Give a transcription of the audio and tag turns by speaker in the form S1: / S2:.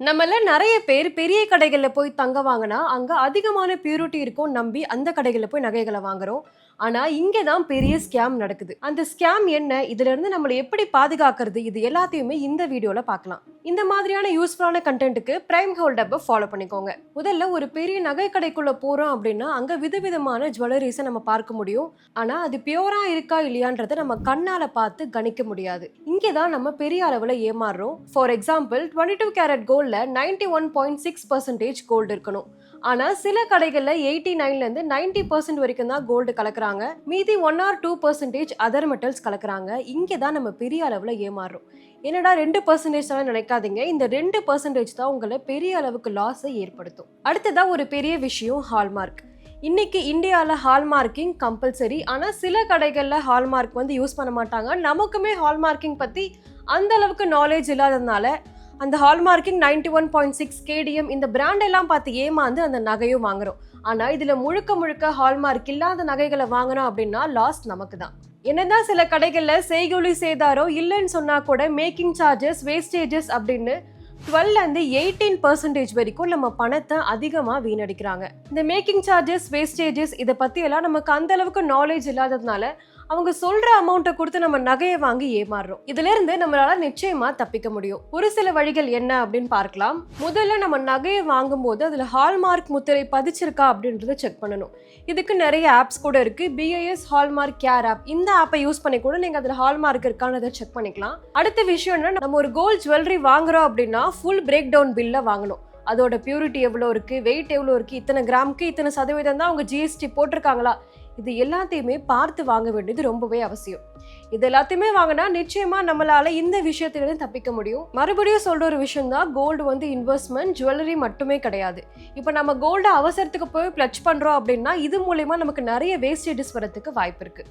S1: நம்மள நெறைய பேர் பெரிய கடைகள்ல போய் தங்க வாங்குனா, அங்க அதிகமான பியூரிட்டி இருக்கும் நம்பி அந்த கடைகள்ல போய் நகைகள வாங்குறோம். ஆனா, இங்க தான் பெரிய ஸ்கேம் நடக்குது. அந்த ஸ்கேம் என்ன? இதிலிருந்து நம்மள எப்படி பாதுகாக்கிறது? இது எல்லாத்தையுமே இந்த வீடியோல பார்க்கலாம். இந்த மாதிரியான யூஸ்ஃபுல்லான கன்டென்ட்க்கு பிரைம் ஹோல்ட் அப்ப ஃபாலோ பண்ணிக்கோங்க. முதல்ல ஒரு பெரிய நகை கடைக்குள்ள போறோம் அப்படின்னா, அங்க விதவிதமான ஜுவல்லரீஸ நம்ம பார்க்க முடியும். ஆனா, அது பியூரா இருக்கா இல்லையான்றத நம்ம கண்ணால பார்த்து கணிக்க முடியாது. இங்க தான் நம்ம பெரிய அளவுல ஏமாறுறோம். ஃபார் எக்ஸாம்பிள் 22 கேரட் கோல்ட்ல 91.6% கோல்டு இருக்கணும். ஆனா சில கடைகள்ல 89ல இருந்து 90% வரைக்கும் தான் கோல்டு கலக்குறாங்க. மீதி 1 or 2% அதர் மெட்டல்ஸ் கலக்குறாங்க. இங்க தான் நம்ம பெரிய அளவுல ஏமாறுறோம். என்னடா 2% நினைக்காதீங்க. இந்த 2% தான் உங்களை பெரிய அளவுக்கு லாஸை ஏற்படுத்தும். அடுத்ததா ஒரு பெரிய விஷயம் ஹால்மார்க். இன்னைக்கு இந்தியாவில் ஹால்மார்க்கிங் கம்பல்சரி. ஆனால் சில கடைகளில் ஹால்மார்க் யூஸ் பண்ண மாட்டாங்க. நமக்குமே ஹால்மார்க்கிங் பற்றி அந்த அளவுக்கு நாலேஜ் இல்லாததுனால அந்த ஹால்மார்க்கிங் 91.6 கேடிஎம் இந்த பிராண்ட் எல்லாம் பார்த்து ஏமாந்து அந்த நகையும் வாங்குறோம். ஆனால் இதில் முழுக்க முழுக்க ஹால்மார்க் இல்லாத நகைகளை வாங்கினோம் அப்படின்னா லாஸ் நமக்கு தான். என்னதான் சில கடைகளில் செய்கூலி சேதாரம் இல்லைன்னு சொன்னா கூட மேக்கிங் சார்ஜஸ் வேஸ்டேஜஸ் அப்படின்னு 12 18% வரைக்கும் நம்ம பணத்தை அதிகமாக வீணடிக்கிறாங்க. இந்த மேக்கிங் சார்ஜஸ் வேஸ்டேஜஸ் இதை பற்றி எல்லாம் நமக்கு அந்த அளவுக்கு நாலேஜ் இல்லாததுனால அவங்க சொல்ற அமௌண்ட்டை கொடுத்து நம்ம நகையை வாங்கி ஏமாறுறோம். இதுல இருந்து நம்மளால நிச்சயமா தப்பிக்க முடியும். ஒரு சில வழிகள் என்ன அப்படின்னு பார்க்கலாம். முதல்ல நம்ம நகையை வாங்கும் போது அதுல ஹால்மார்க் முத்திரை பதிச்சிருக்கா அப்படின்றத செக் பண்ணணும். இதுக்கு நிறைய ஆப்ஸ் கூட இருக்கு. BIS ஹால்மார்க் கேர் ஆப், இந்த ஆப்பை யூஸ் பண்ணி கூட நீங்க அதுல ஹால்மார்க் இருக்கான்னு செக் பண்ணிக்கலாம். அடுத்த விஷயம் என்ன, நம்ம ஒரு கோல்ட் ஜுவல்லரி வாங்குறோம் அப்படின்னா ஃபுல் பிரேக் டவுன் பில்ல வாங்கணும். அதோட பியூரிட்டி எவ்வளோ இருக்கு, வெயிட் எவ்வளோ இருக்கு, இத்தனை கிராமுக்கு இத்தனை சதவீதம் தான் அவங்க GST போட்டிருக்காங்களா, இது எல்லாத்தையுமே பார்த்து வாங்க வேண்டியது ரொம்பவே அவசியம். இது எல்லாத்தையுமே வாங்கினா நிச்சயமா நம்மளால இந்த விஷயத்திலிருந்து தப்பிக்க முடியும். மறுபடியும் சொல்ற ஒரு விஷயம் தான், கோல்டு இன்வெஸ்ட்மெண்ட், ஜுவல்லரி மட்டுமே கிடையாது. இப்போ நம்ம கோல்டு அவசரத்துக்கு போய் பிளட்ஜ் பண்றோம் அப்படின்னா இது மூலமா நமக்கு நிறைய வேஸ்டேஜஸ் வரதுக்கு வாய்ப்பு இருக்கு.